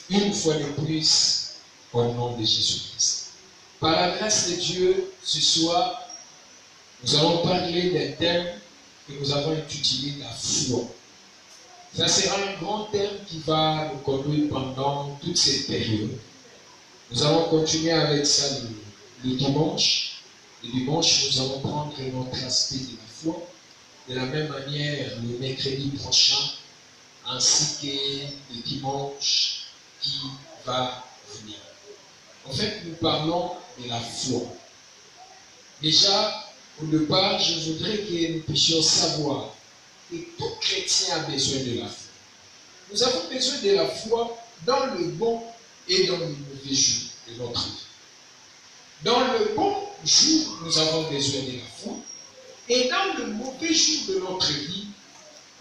une fois de plus au nom de Jésus-Christ. Par la grâce de Dieu, ce soir, nous allons parler d'un thème que nous avons intitulé la foi. Ça sera un grand thème qui va nous conduire pendant toute cette période. Nous allons continuer avec ça le dimanche. Le dimanche, nous allons prendre notre aspect de la foi. De la même manière, le mercredi prochain, ainsi que le dimanche qui va venir. En fait, nous parlons de la foi. Déjà, au départ, je voudrais que nous puissions savoir que tout chrétien a besoin de la foi. Nous avons besoin de la foi dans le bon et dans le mauvais jour de notre vie. Dans le bon jour, nous avons besoin de la foi. Et dans le mauvais jour de notre vie,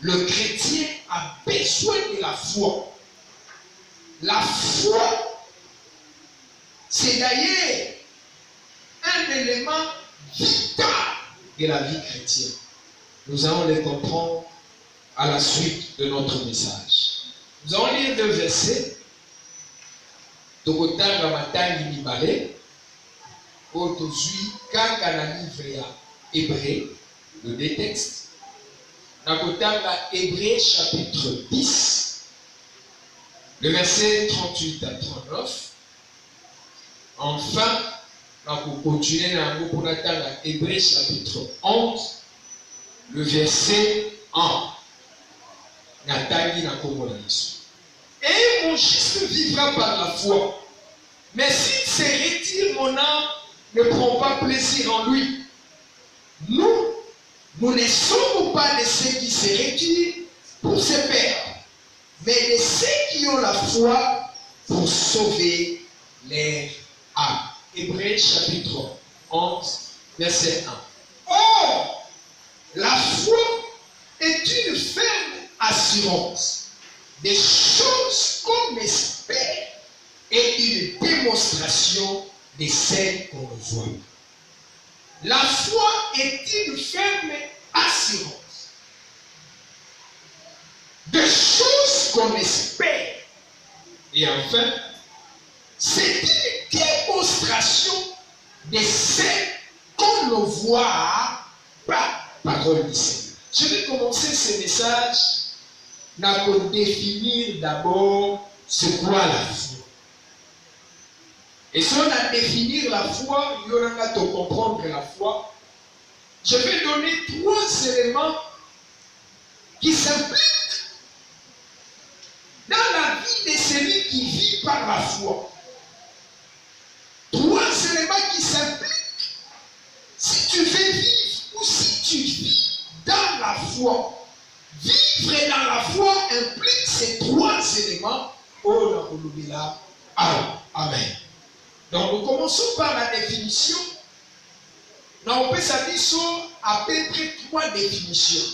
le chrétien a besoin de la foi. La foi, c'est d'ailleurs un élément vital de la vie chrétienne. Nous allons le comprendre à la suite de notre message. Nous allons lire 2 versets. Tokotanga matangi mibale. Otozui kanga na livre ya Hébreu, le deux textes. Nakotanga Hébreu chapitre 10, le verset 38 à 39. Enfin, nous continuons dans Hébreu chapitre 11, le verset 1. Et mon juste vivra par la foi. Mais s'il se retire, mon âme ne prend pas plaisir en lui. Nous ne sommes pas de ceux qui se retirent pour se perdre, mais de ceux qui ont la foi pour sauver leur âme. Hébreu chapitre 11, verset 1. Or, la foi est une ferme assurance des choses qu'on espère et une démonstration de celles qu'on voit. La foi est une ferme assurance des choses qu'on espère. Et enfin, c'est une démonstration de celles qu'on ne voit pas. Parole du Seigneur. Je vais commencer ce message pour définir d'abord ce qu'est la foi. Et si on a définir la foi, il y aura à comprendre la foi. Je vais donner 3 éléments qui s'impliquent dans la vie de celui qui vit par la foi. 3 éléments qui s'impliquent si tu veux vivre ou si tu vis dans la foi. Vivre dans la foi implique ces 3 éléments. Oh, la Amen. Donc nous commençons par la définition. On peut s'appuyer à peu près 3 définitions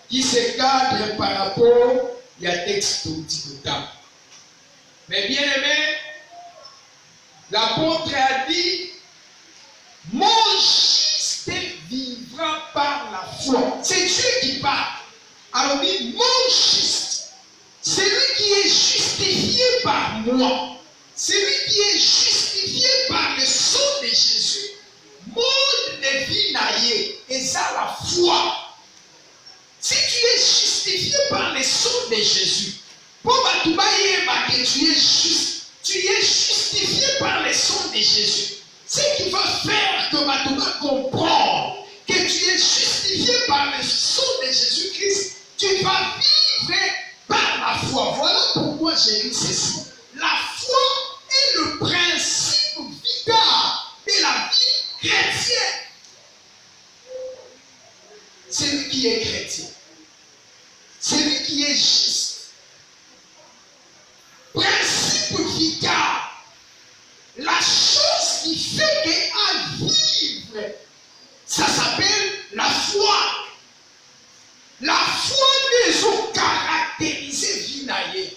qui se cadrent par rapport à texte Timothée. Mais bien aimé, l'apôtre a dit mon juste vivra par la foi. C'est Dieu qui parle. Alors dit mon juste, celui qui est justifié par moi. Celui qui est justifié par le sang de Jésus, monde de vie naïe, et ça la foi. Si tu es justifié par le sang de Jésus, pour que tu es justifié par le sang de Jésus. Ce qui va faire que Matouba comprend que tu es justifié par le sang de Jésus-Christ, tu vas vivre par la foi. Voilà pourquoi j'ai dit ceci. La foi est le principe vital de la vie chrétienne. Celui qui est chrétien, celui qui est juste, principe vital, la chose qui fait qu'à vivre, ça s'appelle la foi. La foi n'est pas caractérisée vinaillée.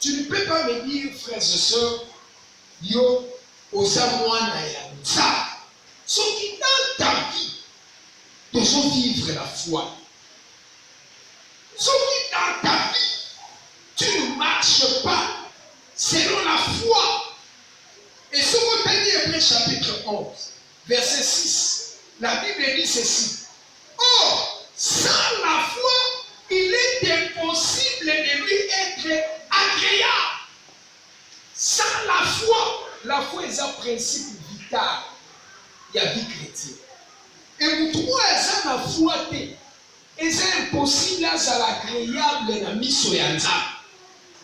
Tu ne peux pas me dire, frères et sœurs, yo, osamwana ya ça. Ce qui dans ta vie, tu dois vivre la foi. Ce qui dans ta vie, tu ne marches pas selon la foi. Et ce qu'on dit Hébreux chapitre 11, verset 6, la Bible dit ceci. Or, sans la foi, il est impossible de lui être agréable. Sans la foi est un principe vital. Il y a vie chrétienne. Et pour toi, c'est la foi. C'est impossible à agréable dans miso ya nzambe.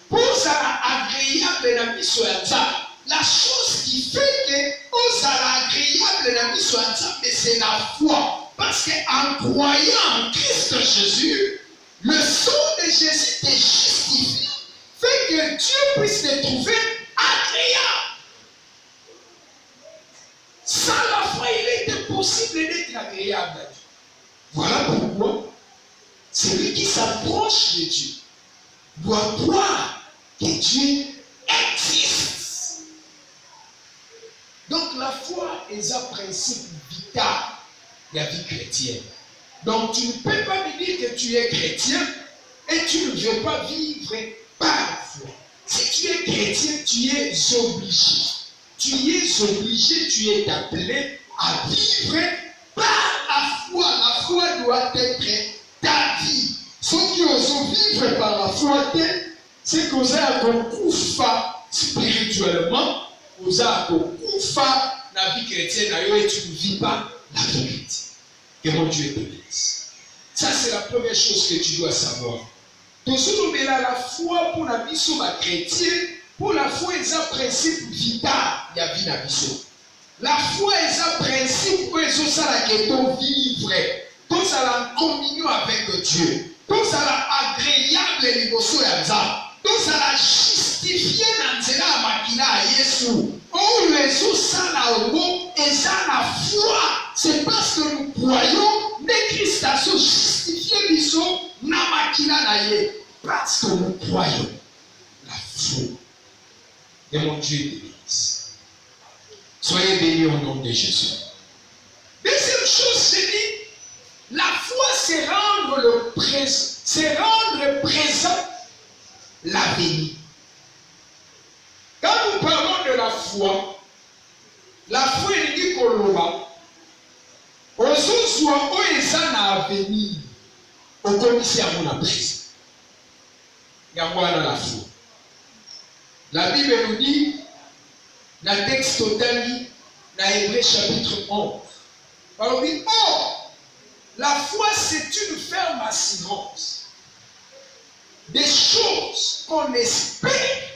Pour ça agréable dans miso ya nzambe, la chose qui fait que aux agréable dans miso ya nzambe, c'est la foi. Parce qu'en croyant en Christ Jésus, le sang de Jésus te justifie, fait que Dieu puisse te trouver agréable. Sans la foi, il est impossible d'être agréable. Voilà pourquoi celui qui s'approche de Dieu doit croire que Dieu existe. Donc la foi est un principe vital de la vie chrétienne. Donc tu ne peux pas me dire que tu es chrétien et tu ne veux pas vivre par la foi. Si tu es chrétien, tu es obligé. Tu es obligé, tu es appelé à vivre par la foi. La foi doit être ta vie. Ceux qui osent vivre par la foi, c'est qu'on a kufa spirituellement, on a kufa la vie chrétienne, et tu ne vis pas la vie chrétienne. Que mon Dieu te bénisse. Ça, c'est la première chose que tu dois savoir. Tout ce qu'on met là, la foi pour la vie sur la chrétienne, pour la foi, c'est un principe vital de la vie de la vie. La foi est un principe pour les autres qui vivre. Tout ça en communion avec Dieu. Tout ça agréable les bossos et tout ça justifié dans la makina à Yesu. Oh, les autres ça là et ça la foi. C'est parce que nous croyons que Christ a justifié les autres dans la makina na ye. Parce que nous croyons la foi. Et mon Dieu te bénisse. Soyez bénis au nom de Jésus. Deuxième chose, c'est dit, la foi, c'est rendre présent l'avenir. Quand nous parlons de la foi est dit qu'on l'aura. On se soit au ezan à avenir. Au commissaire à mon présent. Il y a moi dans la foi. La Bible nous dit, dans le texte total, dans Hébreux chapitre 11. Alors, dit, oh, la foi c'est une ferme assurance des choses qu'on espère,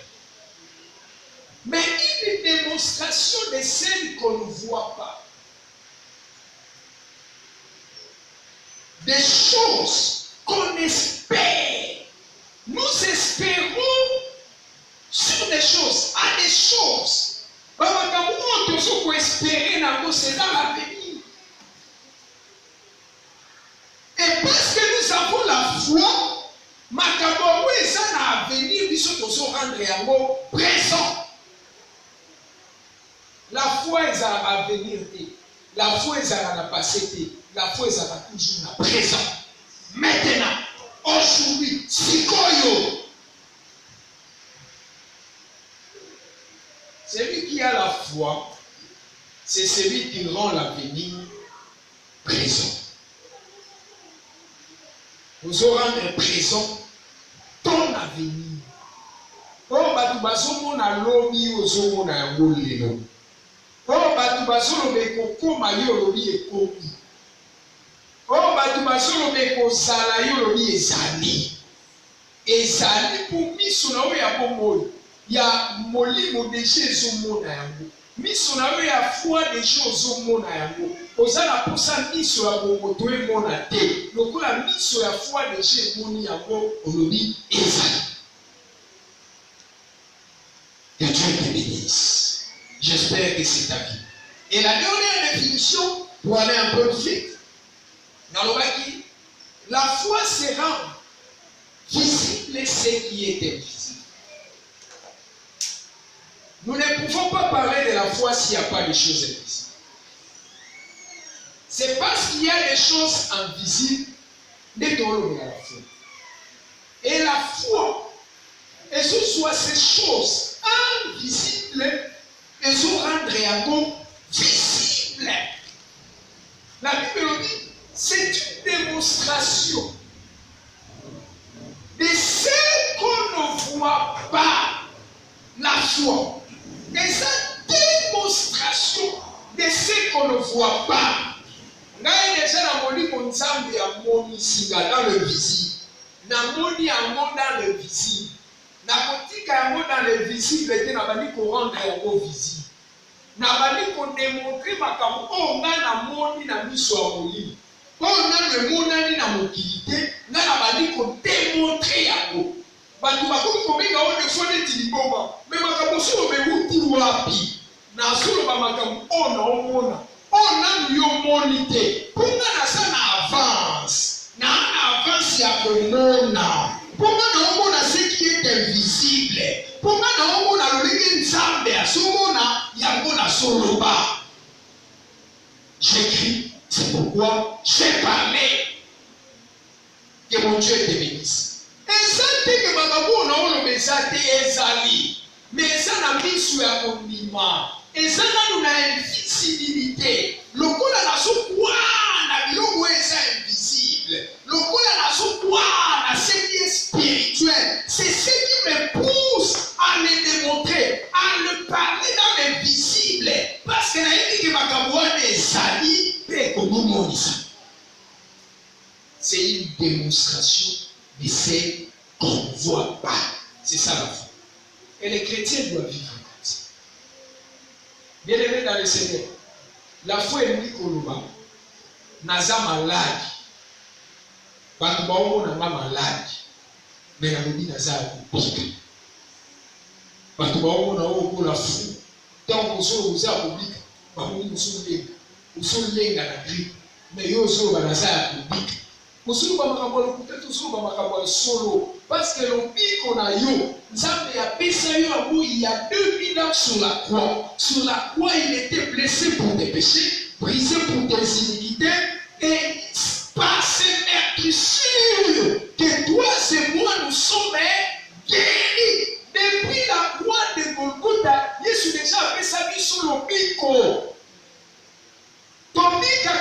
mais une démonstration de celles qu'on ne voit pas. Des choses qu'on espère. Nous espérons sur des choses, à des choses. On peut espérer c'est dans l'avenir. Et parce que nous avons la foi, Makabo est à l'avenir, nous sommes rendre présent. La foi est à l'avenir, la foi est à la passé, la foi est à toujours la présent. Maintenant, aujourd'hui, Sikoyo. Celui qui a la foi, c'est celui qui rend l'avenir présent. Nous aurons un présent ton avenir. Oh, batubazomo na lobi ozomo na ngolelo. Oh, batubazolo beko koma yo lobi ekomi. Oh, batubazolo beko sala yo lobi ezali. Ezali pour miso na ya bomoi. Ya molimo de Jésus mona yango. Miso na yo ya foi de Jésus mona yango. Ozala posa miso ya bomoto e mona te. Lokola miso ya foi de Jésus moni yango olobi ezali. Que Dieu te bénisse. J'espère que c'est ta vie. Et la dernière définition, pour aller un peu vite, la foi c'est rendre visible ce qui est invisible. Nous ne pouvons pas parler de la foi s'il n'y a pas de choses invisibles. C'est parce qu'il y a des choses invisibles que nous avons la foi. Et la foi, et ce soit ces choses invisible, et se rendre à compte visible. La Bible dit, c'est une démonstration de ce qu'on ne voit pas, la foi. Et cette démonstration de ce qu'on ne voit pas. Ngai déjà na moni konzambe ya moni singa dans le visible. Na moni yango dans le visible. Na kotika yango dans le visible ete na bandi ko rendre yango visible. Na bandi ko démontrer makambo o nga na moni na miso ya molimo. O nga le monani na mokili te, nga na bandi ko démontrer yango. Bantu bakomi kobenga o de fone tiliboma. Me makambo solo bewuti wapi? Na solo ba makambo o na omona. On a mieux monité. Pour nous, ça avance à Pomona. Pour nous, on a ce qui est invisible. Pour nous, on a le Zambé à Somona, Yamona Soloba. J'écris, c'est pourquoi j'ai parlé. Que mon Dieu te bénisse. Et ça, c'est que ma on a le message ezali. Mais ça n'a mis sur un condiment. Et ça n'a une invisibilité. Le coup de la soukoua, la biloko est invisible. Le coup de la soukoua, la ce qui est spirituel, c'est ce qui me pousse à le démontrer, à le parler dans l'invisible. Parce que la dit que ma cabouane est sali, et comme nous c'est une démonstration de ce qu'on ne voit pas. C'est ça la foi. Et les chrétiens doivent vivre. Bien-aimé dans le Seigneur, la foi est unique au Louba. Naza malade. Bantu baomo na malade. Mais la lobby naza public. Bantu baomo na ogo la fou. Tant que vous avez public, baomo vous lenga na grippe. Mais yo solo banaza public. Musulu ba makambo peut-être solo ba makambo solo parce que l'obiko na yo Nzambe a pesa yo amour il y a 2000 ans sur la croix. Sur la croix, il était blessé pour tes péchés, brisé pour tes iniquités et par ses maîtres sûrs que toi et moi nous sommes guéris. Depuis la croix de Golgotha, Jésus déjà a fait sa vie sur l'obiko. Tandis qu'à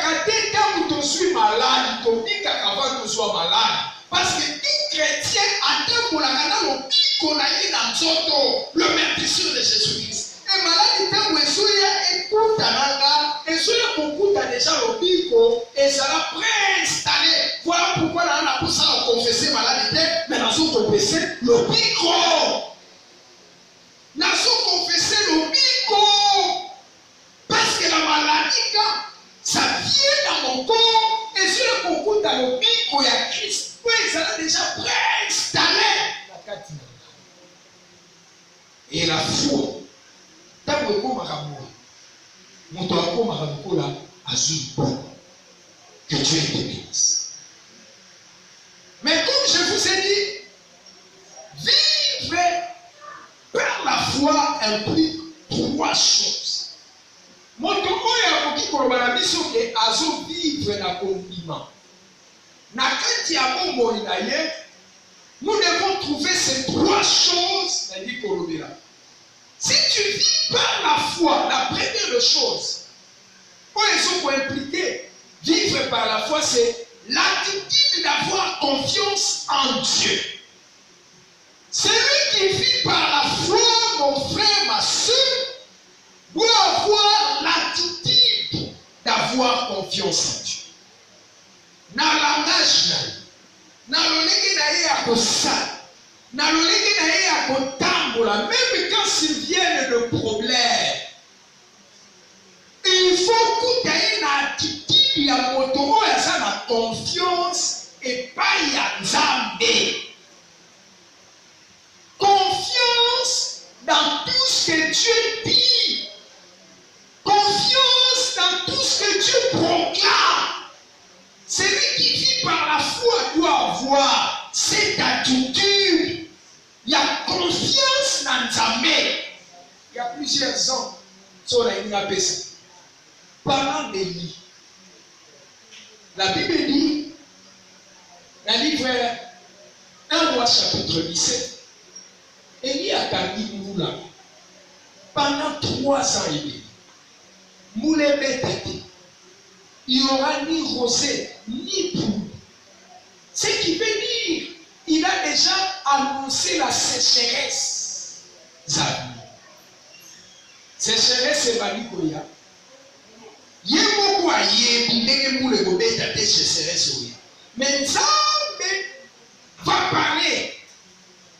quand tu suis malade, tandis qu'avant tu sois malade. Parce que tout chrétien attend pour la gana qu'on a eu dans Zoto, le meurtrisseur de Jésus-Christ. Et malade, quand vous écoute à l'anga, et sur le concours, tu as déjà le bico, et ça l'a préinstallé. Voilà pourquoi on a pour ça confesser maladie, mais nous avons confessé le bico. Nous avons confessé le bico. Parce que la maladie, ça vient dans mon corps, et sur le concours, tu as le bico, il y a Christ. Oui, ça l'a déjà préinstallé. Et la foi, tant que vous mon toit que Dieu te bénisse. Mais comme je vous ai dit, vivre par la foi implique 3 choses. Mon toit qui est azo vivre na condiment. Na kati ya bombo inaye, nous devons trouver ces 3 choses. Si tu vis par la foi, la première chose, pour les autres impliqués, vivre par la foi, c'est l'attitude d'avoir confiance en Dieu. Celui qui vit par la foi, mon frère, ma soeur, doit avoir l'attitude d'avoir confiance en Dieu. Na langage na lolenge na ye ya kosala na lolenge na ye ya kotambola même quand s'il viennent de problèmes il faut kuta ye na attitude ya moto oyo aza na confiance epai ya Nzambe, confiance dans tout ce que Dieu dit, confiance dans tout ce que Dieu proclame. Celui qui vit par la foi doit avoir cette attitude. Il y a confiance dans Nzambe. Il y a plusieurs ans sur la Inapesa. Parlant d'Élie. La Bible dit, dans le livre 1 roi chapitre 17, Élie a gardé Moula. pendant 3 ans et demi. Il n'y aura ni rosée, ni pluie. Ce qui veut dire, il a déjà annoncé la sécheresse. Sécheresse, c'est Balikoya. Mais Nzambe va parler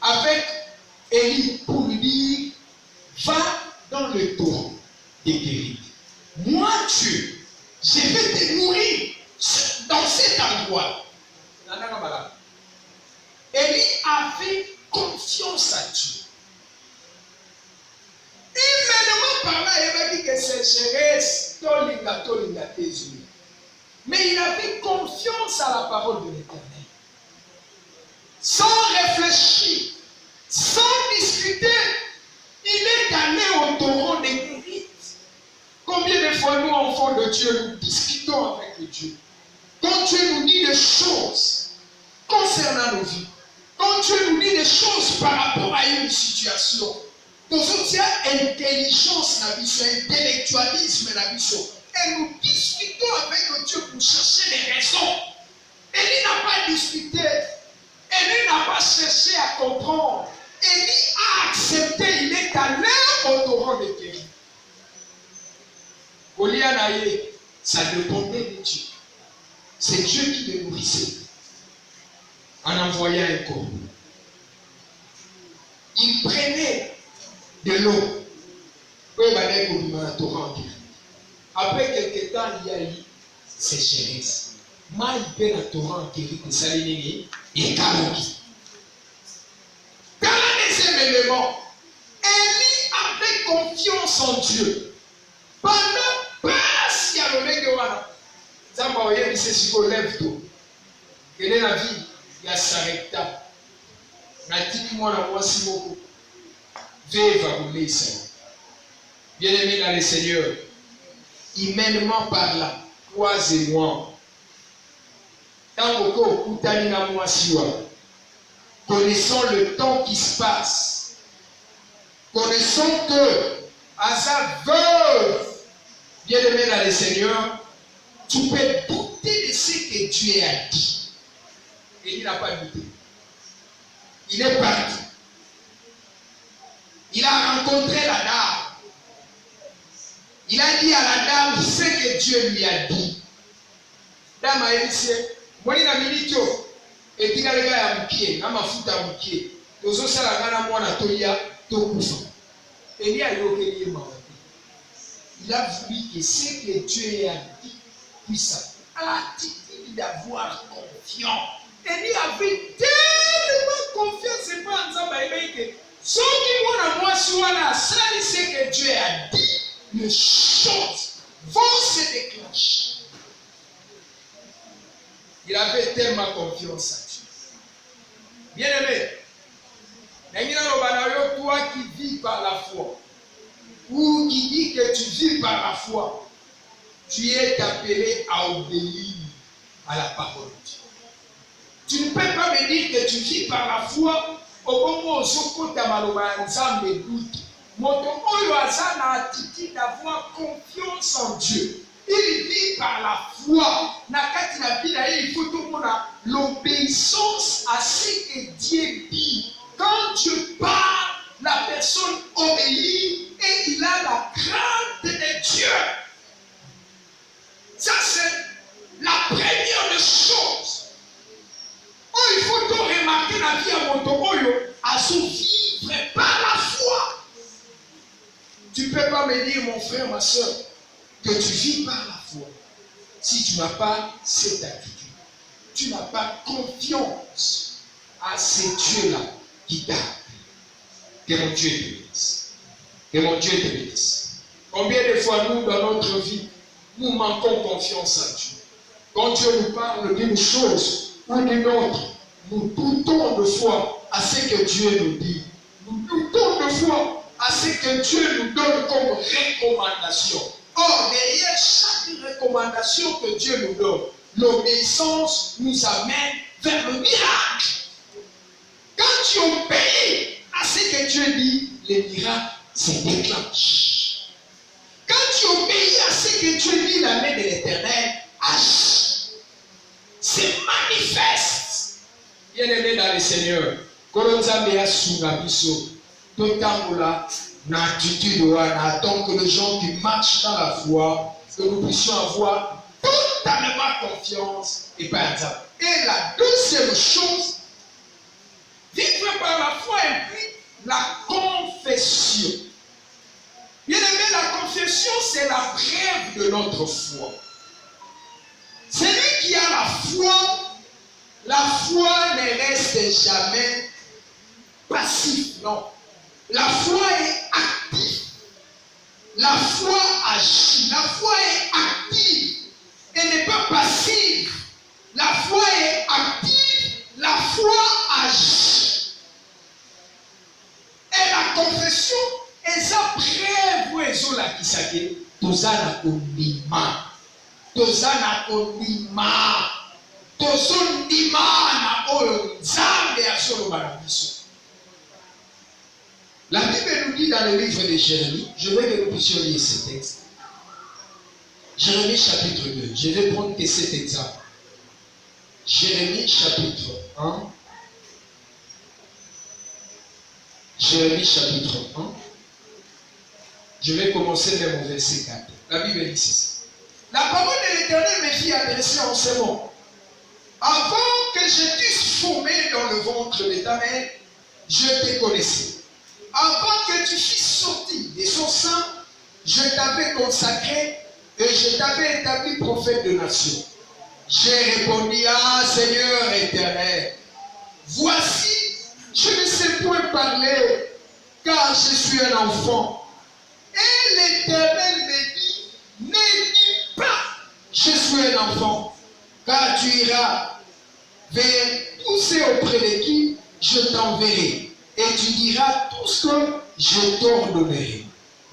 avec Élie pour lui dire, va dans le torrent des guéris. Moi, Dieu, je vais te nourrir dans cet endroit. Élie avait confiance à Dieu. Humainement parlant, il avait dit que sécheresse, mais il avait confiance à la parole de l'Éternel. Sans réfléchir, sans discuter, il est allé au torrent des Guérites. Combien de fois nous, enfants de Dieu, nous discutons avec Dieu? Quand Dieu nous dit des choses concernant nos vies, quand Dieu nous dit des choses par rapport à une situation, nous avons intelligence, intellectualisme, et nous discutons avec Dieu pour chercher des raisons. Élie n'a pas discuté, Élie n'a pas cherché à comprendre. Élie a accepté, il est allé au torrent de Guéris. Goliath, ça dépendait de Dieu. C'est Dieu qui le nourrissait en envoyant un corps. Il prenait de l'eau. Après quelques temps, il y a eu sécheresse. Maïpé na torrent qui est et Kaloki. Dans le deuxième élément, Élie avait confiance en Dieu. Pendant passe, il y a le mec de Wana. Zamba il s'est dit qu'on lève tout. Quelle est la vie? Il y a Sarepta. Moi, la moi, si beaucoup. Vive à vous laisser. Bien-aimé dans le Seigneur, humainement parlant, croisez-moi. Tant que connaissons le temps qui se passe. Connaissons que, à sa veuve, bien-aimé dans le Seigneur, tu peux douter de ce que Dieu a dit. Et il n'a pas douté. Il est parti. Il a rencontré la dame. Il a dit à la dame ce que Dieu lui a dit. Dame a dit, moi il a mis et il a les gars à mon pied, à ma foute à mon pied. Nous sommes à la gana moi na toya tokufa. Et il a eu il a voulu que ce que Dieu a dit puisse l'attitude d'avoir confiance. Et il avait tellement confiance, c'est pas en ça que ceux qui vont à moi sur la salle, c'est que Dieu a dit, les choses vont se déclencher. Il avait tellement confiance à Dieu. Bien-aimé, toi qui vis par la foi, ou qui dit que tu vis par la foi, tu es appelé à obéir à la parole de Dieu. Tu ne peux pas me dire que tu vis par la foi au moment où tu as doute. Mon oyo a une attitude d'avoir confiance en Dieu. Il vit par la foi. Il faut tout l'obéissance à ce que Dieu dit. Quand Dieu parle, la personne obéit et il a la crainte de Dieu. Ça, c'est la première des choses. Oh, il faut donc remarquer la vie à mon oyo à se vivre par la foi. Tu ne peux pas me dire, mon frère, ma soeur, que tu vis par la foi si tu n'as pas cette attitude. Tu n'as pas confiance à ce Dieu-là qui t'a. Que mon Dieu te bénisse. Que mon Dieu te bénisse. Combien de fois nous, dans notre vie, nous manquons confiance à Dieu. Quand Dieu nous parle d'une chose ou d'une autre, nous doutons de foi à ce que Dieu nous dit. Nous doutons de foi à ce que Dieu nous donne comme recommandation. Or, derrière chaque recommandation que Dieu nous donne, l'obéissance nous amène vers le miracle. Quand tu obéis à ce que Dieu dit, les miracles se déclenche. Quand tu obéis à ce que Dieu dit, la main de l'Éternel agit, se manifeste. Bien-aimé dans le Seigneur, Kolonzambe a Sungabiso, Totambola, Natitude, attend que les gens qui marchent dans la foi, que nous puissions avoir totalement confiance et pas un diable. Et la deuxième chose, vivre par la foi implique la confession. Bien aimé, la confession, c'est la preuve de notre foi. Celui qui a la foi ne reste jamais passif, non. La foi est active. La foi agit. La foi est active. Elle n'est pas passive. La foi est active. La foi agit. Et la confession est sa preuve. Ezola kisake. Tozana kondima. Tozana kondima. Tozondima na oyo nzambe asoloba na biso. La Bible nous dit dans le livre de Jérémie, je veux que nous puissions lire ce texte. Jérémie chapitre 2, je vais prendre que cet exemple. Jérémie chapitre 1. Jérémie chapitre 1. Je vais commencer même au verset 4. La Bible dit ceci. La parole de l'Éternel me fit adresser en ces mots. Avant que je t'eusse formé dans le ventre de ta mère, je te connaissais. Avant que tu fusses sorti de son sein, je t'avais consacré et je t'avais établi prophète de nation. J'ai répondu, ah Seigneur éternel, voici, je ne sais point parler, car je suis un enfant. Et l'Éternel me dit, ne dis pas, je suis un enfant, car tu iras vers tous ceux auprès de qui je t'enverrai. Et tu diras tout ce que je t'ordonnerai.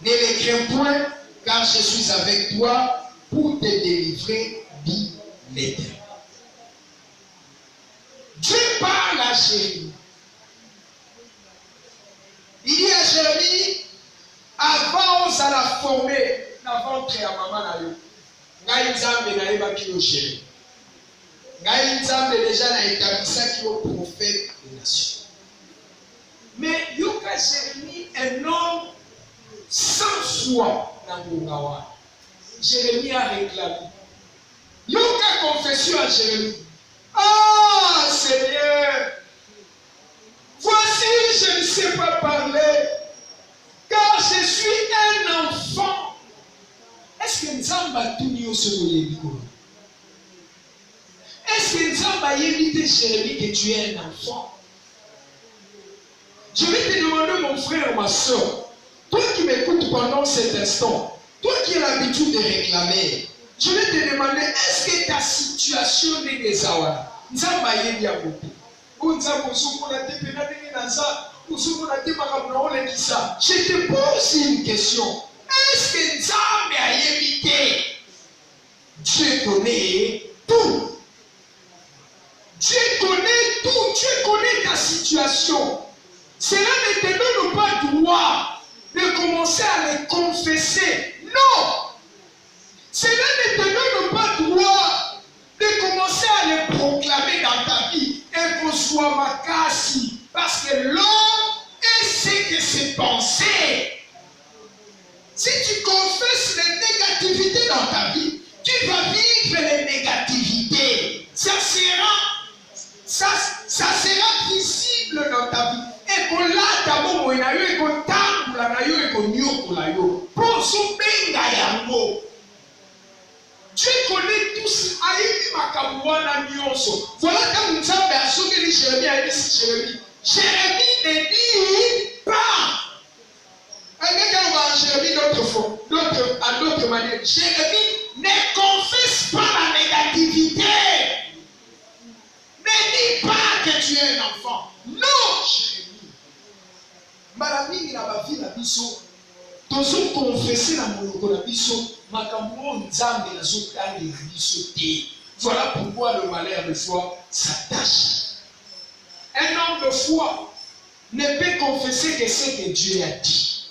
Ne les crains point, car je suis avec toi pour te délivrer, dit l'Éternel. Dieu parle à Jérémie. Il dit à Jérémie, avant ça l'a formé dans ventre à maman na yo. Ngai nzambe na yeba ki yo Jérémie. Ngai nzambe déjà na établissa ki yo prophète de nation. Mais Yoka Jérémie, un homme sans foi dans Gogawa. Jérémie a réclamé. Yoka confession à Jérémie. Ah Seigneur, voici je ne sais pas parler, car je suis un enfant. Est-ce que Nzamba Tunio se voyait? Est-ce que Nzamba évite Jérémie que tu es un enfant? Je vais te demander, mon frère, ma soeur, toi qui m'écoutes pendant cet instant, toi qui as l'habitude de réclamer, je vais te demander, est-ce que ta situation n'est que ça? Je te pose une question. Est-ce que Nzambe a évité? Dieu connaît tout. Dieu connaît tout. Dieu connaît ta situation. Cela ne te donne pas droit de commencer à les confesser. Non! Cela ne te donne pas droit de commencer à les proclamer dans ta vie. Et qu'on soit makasi. Parce que l'homme est ce que ses pensées. Si tu confesses les négativités dans ta vie, tu vas vivre les négativités. Ça sera visible dans ta vie. Et qu'on l'a d'abord, et qu'on table, et qu'on nyokola yo. Pour son benga yango. Dieu connaît tous. Aïe, makabuana nyonso. Voilà quand nous avons assumé Jérémie, a dit Jérémie. Jérémie ne dit pas. Quand on va en Jérémie à d'autres manières, Jérémie ne confesse pas la négativité. Ne dis pas que tu es un enfant. Non, Jérémie. Malami na bavi na biso. Tozo confesser na monoko na biso. Makambo nzambe na zotanga na biso te. Voilà pourquoi le malheur de foi s'attache. Un homme de foi ne peut confesser que ce que Dieu a dit.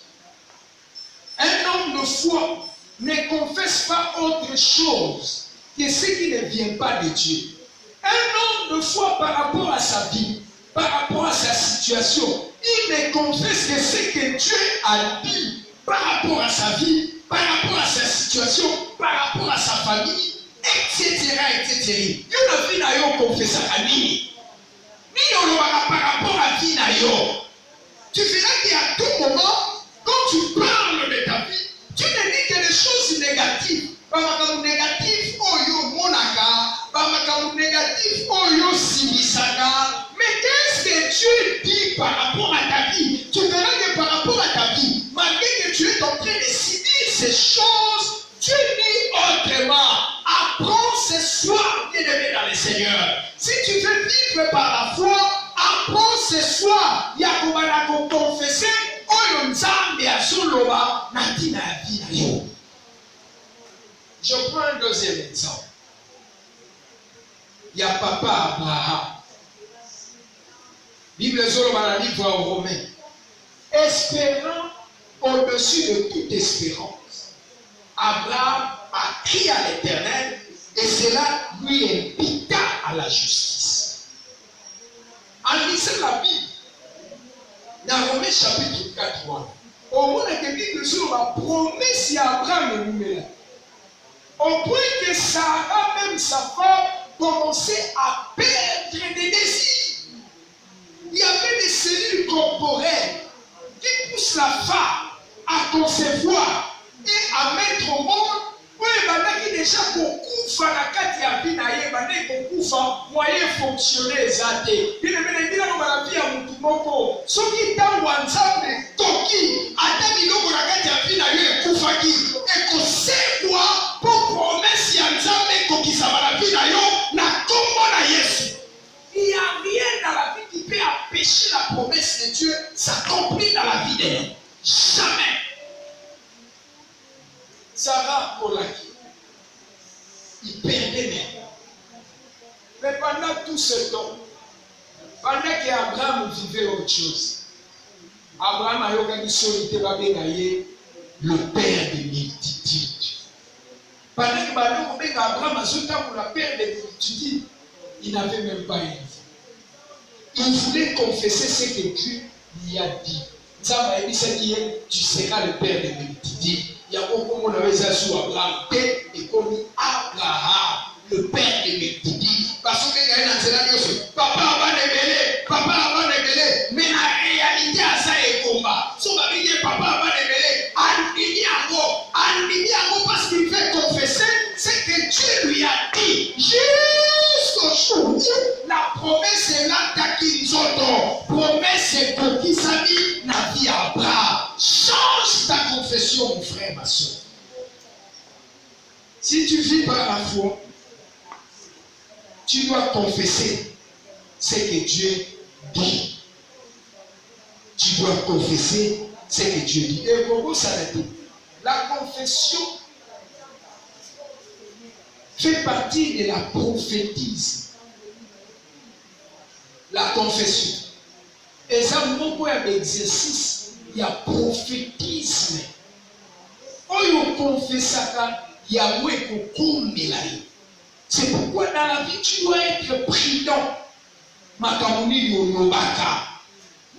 foi ne confesse pas autre chose que ce qui ne vient pas de Dieu. Un homme de foi par rapport à sa vie, par rapport à sa situation, il ne confesse que ce que Dieu a dit par rapport à sa vie, par rapport à sa situation, par rapport à sa famille, etc. etc. Yo na vie na yo confessa nini? Nini olobaka par rapport à vie na yo? Tu verras qu'à tout moment, quand tu parles de ta vie, tu ne dis que les choses négatives. Bamakamu négatif, oyo monaka, bamakamu négatif, oyo simisaka. Mais qu'est-ce que Dieu dit par rapport à ta vie? Tu verras que par rapport à ta vie, malgré que tu es en train de subir ces choses, Dieu dit autrement. Apprends ce soir, bien-aimé dans le Seigneur. Si tu veux vivre par la foi, apprends ce soir. Yakobana ko confesser, oyo nzambe azoloba na tina ya vie na yo. Je prends un deuxième exemple. Il y a papa Abraham. Bible zoloba na livre aux Romains. Espérant au-dessus de toute espérance. Abraham a crié à l'Éternel et cela lui impita à la justice. En lisant la Bible, dans Romains chapitre 4, au moins que Bible sur la promesse d'Abraham est au point que Sarah, même sa femme, commençait à perdre des désirs. Il y avait des cellules corporelles qui poussent la femme à concevoir et à mettre au monde. Oui, il déjà beaucoup na kati ya vie na ye, beaucoup moyen fonctionner ezate. Il est bien dans la vie à mutu moko. Soki tango nzambe toki ata biloko na kati ya vie na ye ekufaki. Ekosekwa pour promesse ya nzambe kokisama na vie na yo na kombo na Yesu. Il n'y a rien dans la vie qui peut empêcher la promesse de Dieu s'accomplir dans la vie d'elle. Jamais. Sarah Olaki, il perdait même. Mais pendant tout ce temps, pendant qu'Abraham vivait autre chose, Abraham a organisé le père de multitudes. Pendant que Abraham a le père de multitudes, il n'avait même pas une enfant. Il voulait confesser ce que Dieu lui a dit. Tu seras le père de multitudes. Il y a beaucoup de gens qui ont Abraham et comme Abraham, le père de multitudes. Parce que il y a un papa va révéler, mais la réalité à ça est combat. Si on va dire papa va révéler, parce qu'il fait confesser ce que Dieu lui a dit. Jusqu'au jour, la promesse est là, Takinzoto. Promesse est pour qui ça dit, la vie à Abraham. Change ta confession, mon frère, ma soeur. Si tu vis par la foi, tu dois confesser ce que Dieu dit. Tu dois confesser ce que Dieu dit. Et pourquoi s'arrêter? La confession fait partie de la prophétise. La confession. Et ça, beaucoup d'exercice, il y a prophétisme. On confesse il y a c'est pourquoi dans la vie, tu dois être prudent. Makamuni Yonobaka.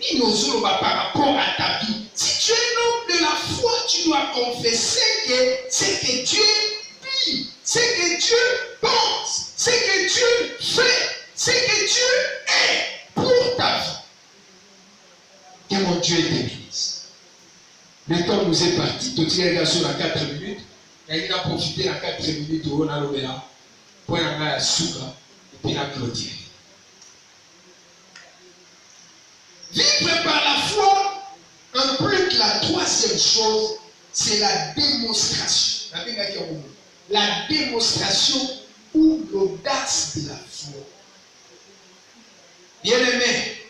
Ni nos par rapport à ta vie. Si tu es un homme de la foi, tu dois confesser que c'est que Dieu dit, c'est que Dieu pense, c'est que Dieu fait, c'est que Dieu est pour ta vie. Que mon Dieu te bénisse. Le temps nous est parti. Tout le monde sur la 4 minutes. Il a profité de la 4 minutes où on a l'ouvert pour aller à la souka et puis la clôture. Vivre par la foi implique la troisième chose, c'est la démonstration. La démonstration ou l'audace de la foi. Bien-aimé,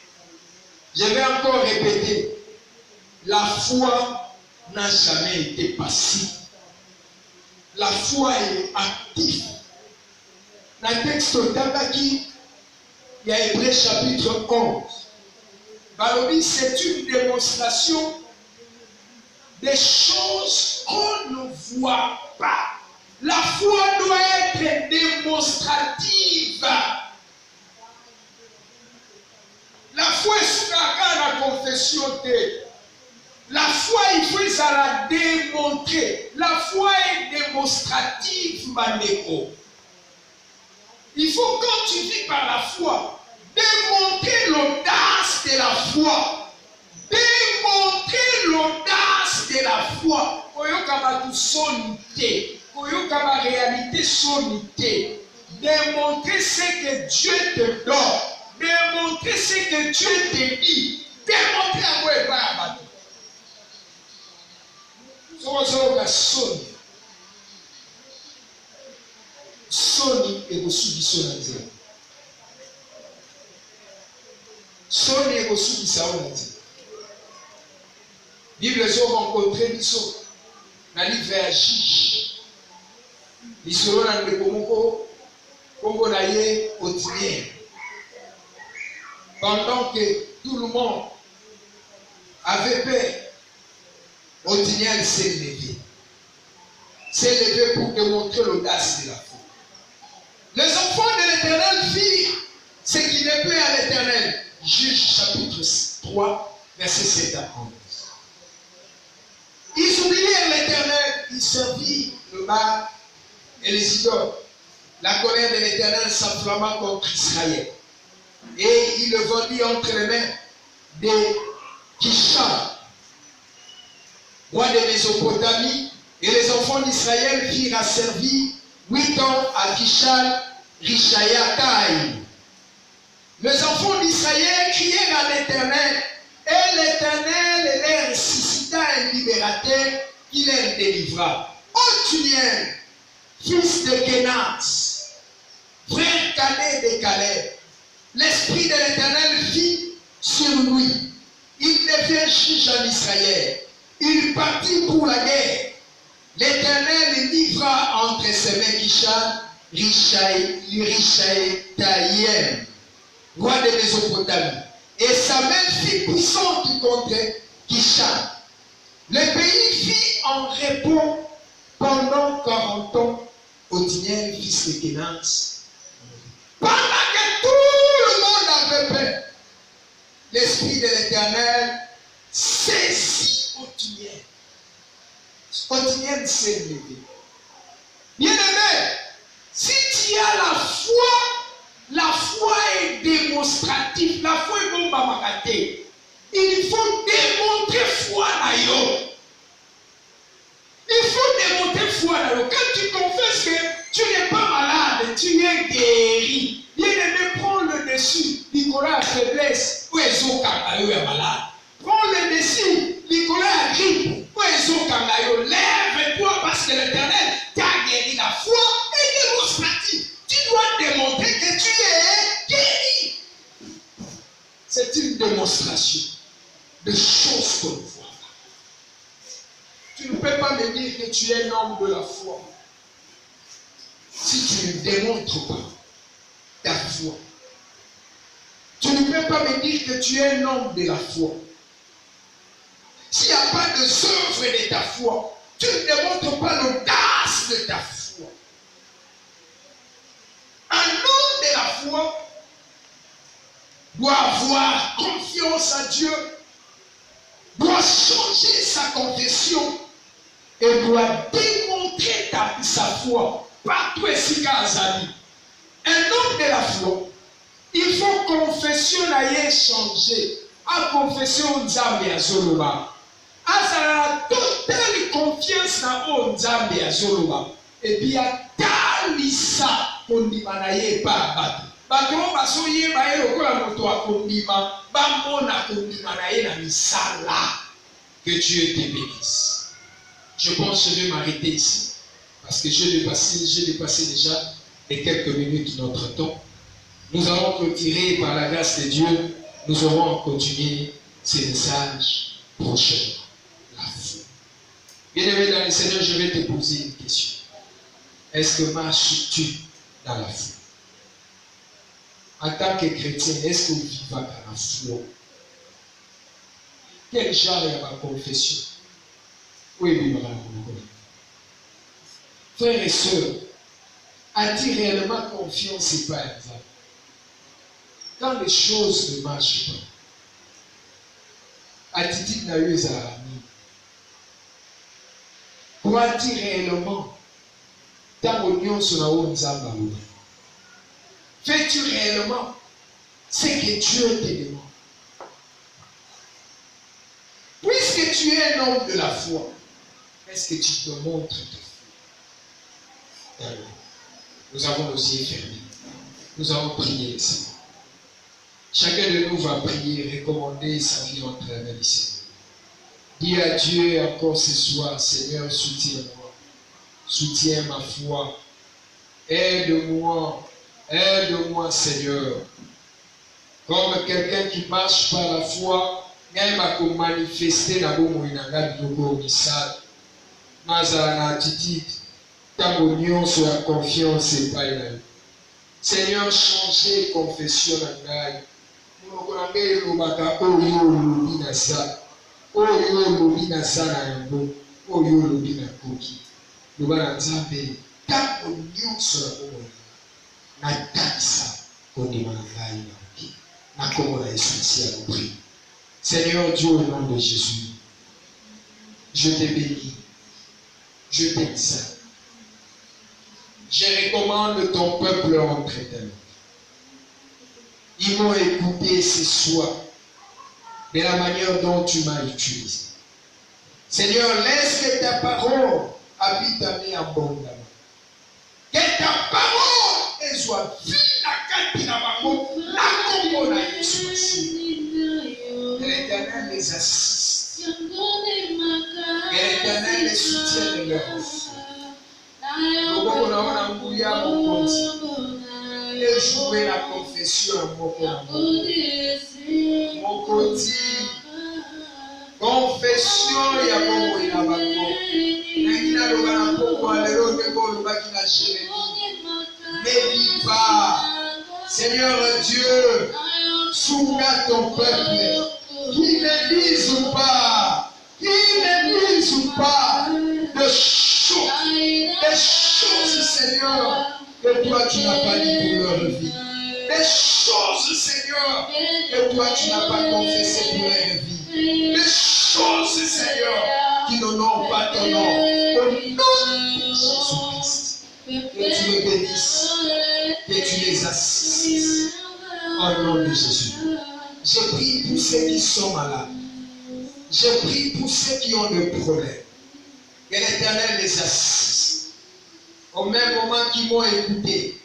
je vais encore répéter, la foi n'a jamais été passive. La foi est active. Dans le texte il y a Hébreux chapitre 11. C'est une démonstration des choses qu'on ne voit pas. La foi doit être démonstrative. La foi est la confession. La foi, il faut ça la démontrer. La foi est démonstrative, Maneko. Il faut, quand tu vis par la foi, démontrer l'audace de la foi. Démontrer l'audace de la foi. Koyokama tu sonité. Koyokama réalité sonité. Démontrer ce que Dieu te donne. Démontrer ce que Dieu te dit. Démontrer à moi et pas à bateau. Soni et vous subissez la terre. Soni et vous subissez la terre. Bible les ont rencontré Bisso. Dans livre à Juge. Ils seront dans le Congo d'ailleurs au Tinier. Pendant que tout le monde avait peur, Othniel s'est levé. S'est levé pour démontrer l'audace de la foi. Les enfants de l'Éternel firent ce qui ne plaît à l'Éternel. Juge chapitre 3, verset 7 à 11. Ils oublièrent l'Éternel, ils servirent le Baal et les idoles. La colère de l'Éternel s'enflamma contre Israël. Et il le vendit entre les mains de Kishon, roi de Mésopotamie, et les enfants d'Israël firent asservir 8 ans à Kishon Rishayatai. Les enfants d'Israël crièrent à l'Éternel, et l'Éternel les ressuscita un libérateur qui les délivra. Othniel, fils de Kenaz, frère cadet de Caleb, l'esprit de l'Éternel fit sur lui. Il devient juge en Israël. Il partit pour la guerre. L'Éternel livra entre ses mains Kishon Rishayaim, roi de Mésopotamie. Et sa main fut puissante contre Kishon. Le pays fit en repos pendant 40 ans. Othniel, fils de Kenaz. Pendant que tout le monde avait peur, l'esprit de l'Éternel saisit Othniel. Othniel s'est levé. Bien-aimé, si tu as la foi est démonstrative, la foi est bon bamakate. Il faut démontrer foi à yo. Il faut démontrer foi à yo. Quand tu confesses que tu n'es pas malade, tu es guéri. Bien-aimé, prends le dessus. Nicolas a faiblesse. Où est-ce que est malade? Prends le dessus. Nicolas a grippe. Où est-ce que lève-toi parce que l'Éternel t'a guéri. La foi est démonstrative. Tu dois démontrer que tu es guéri. C'est une démonstration de choses qu'on voit. Tu ne peux pas me dire que tu es un homme de la foi si tu ne démontres pas ta foi. Tu ne peux pas me dire que tu es un homme de la foi s'il n'y a pas de œuvres de ta foi. Tu ne démontres pas l'audace de ta foi. Un homme de la foi doit avoir confiance à Dieu, doit changer sa confession et doit démontrer sa foi partout ici qu'Azali. Un homme de la foi, il faut confession d'ailleurs changer. À confession Nzambe à Zoloba. À sa totale confiance dans Nzambe à Zoloba. Et puis à Talisa, on dit manaye pas battu. Bato basoye baye lokola moto akondima bamona kondima na ye na misala. Que Dieu te bénisse. Je pense que je vais m'arrêter ici parce que j'ai dépassé déjà les quelques minutes notre temps. Nous allons clôturer par la grâce de Dieu. Nous aurons continué ces messages prochains. La foi. Bien-aimé dans le Seigneur, je vais te poser une question. Est-ce que marches-tu dans la foi? En tant que chrétien, est-ce que vous vivez dans la foi? Quel genre est ma confession? Oui, oui, madame. Frères et sœurs, as-tu réellement confiance et pas exemple? Quand les choses ne marchent pas, attitude n'a eu à ami. Crois-tu réellement dans l'union sur la haute zamba? Fais-tu réellement ce que Dieu te demande? Puisque tu es un homme de la foi, est-ce que tu te montres ta foi? Nous avons nos yeux fermés. Nous allons prier le Seigneur. Chacun de nous va prier, recommander sa vie entre les mains du Seigneur. Dis à Dieu encore ce soir, Seigneur, soutiens-moi. Soutiens ma foi. Aide-moi. Aide-moi, Seigneur. Comme quelqu'un qui marche par la foi, même à manifester la bonne attitude, ta union sur la confiance et pas une. Seigneur, changez confession à Gaï. Nous avons lobaka oyo lobi na sa. Oyo lobi na sa na yango. Oyo lobi na koki. Loba na Nzambe, ta union sur la bonne. Na takisa kondima na Gaï na oki. Na kombo na essentiel au prix. Seigneur Dieu, au nom de Jésus, je te bénis, je t'exalte. Je recommande ton peuple entre tes mains. Ils m'ont écouté ce soir de la manière dont tu m'as utilisé. Seigneur, laisse que ta parole habite à mes abondamment. Que ta parole soit vie à Katinamago, la combo na Yesu aussi. Que l'Éternel les assiste. Que l'Éternel les soutienne de leur vie. Et jouer la confession à mon côté. Confession, il y a beaucoup de n'oublie pas, Seigneur Dieu, soumets ton peuple, qui ne disent pas, de choses, Seigneur, que toi tu n'as pas dit pour leur vie. Des choses, Seigneur, que toi tu n'as pas confessé pour leur vie. Des choses, Seigneur, qui n'honorent pas ton nom. Au nom de Jésus-Christ, que tu les bénisses, que tu les assistes. Au nom de Jésus. Je prie pour ceux qui sont malades. Je prie pour ceux qui ont des problèmes. Que l'Éternel les assiste. Au même moment qu'ils m'ont écouté,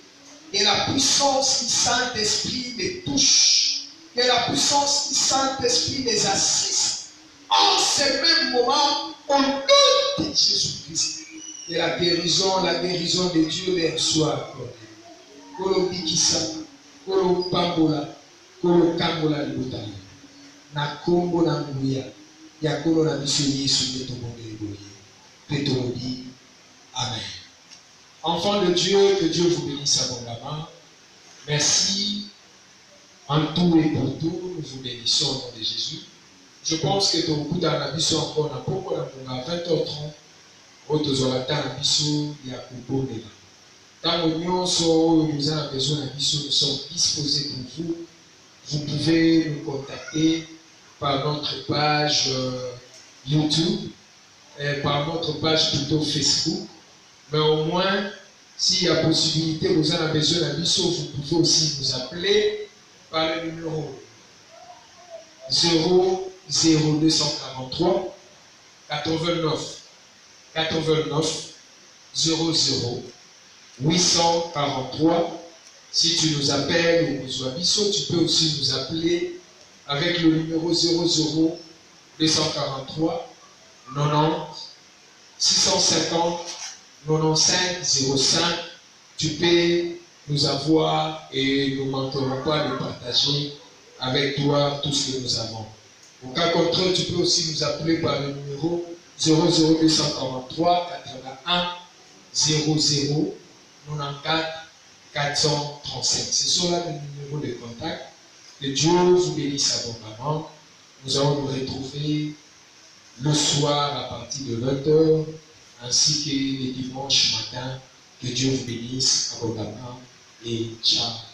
que la puissance du Saint-Esprit les touche. Que la puissance du Saint-Esprit les assiste. En ce même moment, au nom de Jésus-Christ. Que la guérison de Dieu leur soit accordée. Kolo bikisa, kolo pambola, kolo kambola libotala. Na kombo na nguya, ya kolo na biso Yesu de tombe de Amen. Enfants de Dieu, que Dieu vous bénisse abondamment. Merci en tout et pour tout. Nous vous bénissons au nom de Jésus. Je pense que ton coup d'anabiso encore n'a pas à 20h30. Votre orateur anabiso y a coupé là. Dans l'union, nous avons besoin d'abiso, nous sommes disposés pour vous. Vous pouvez nous contacter par notre page YouTube, par notre page plutôt Facebook. Mais au moins, s'il y a possibilité, vous avez besoin d'abiso, vous pouvez aussi nous appeler par le numéro 00243 89 00 843. Si tu nous appelles ou nous abisso, tu peux aussi nous appeler avec le numéro 00 243 90 650 95 05. Tu peux nous avoir et nous ne manquerons pas de partager avec toi tout ce que nous avons. Au cas contraire, tu peux aussi nous appeler par le numéro 00243 81 00 94 435. Ce sont là les numéros de contact. Que Dieu vous bénisse abondamment. Nous allons nous retrouver le soir à partir de 20h ainsi que les dimanches matin. Que Dieu vous bénisse abondamment et ciao.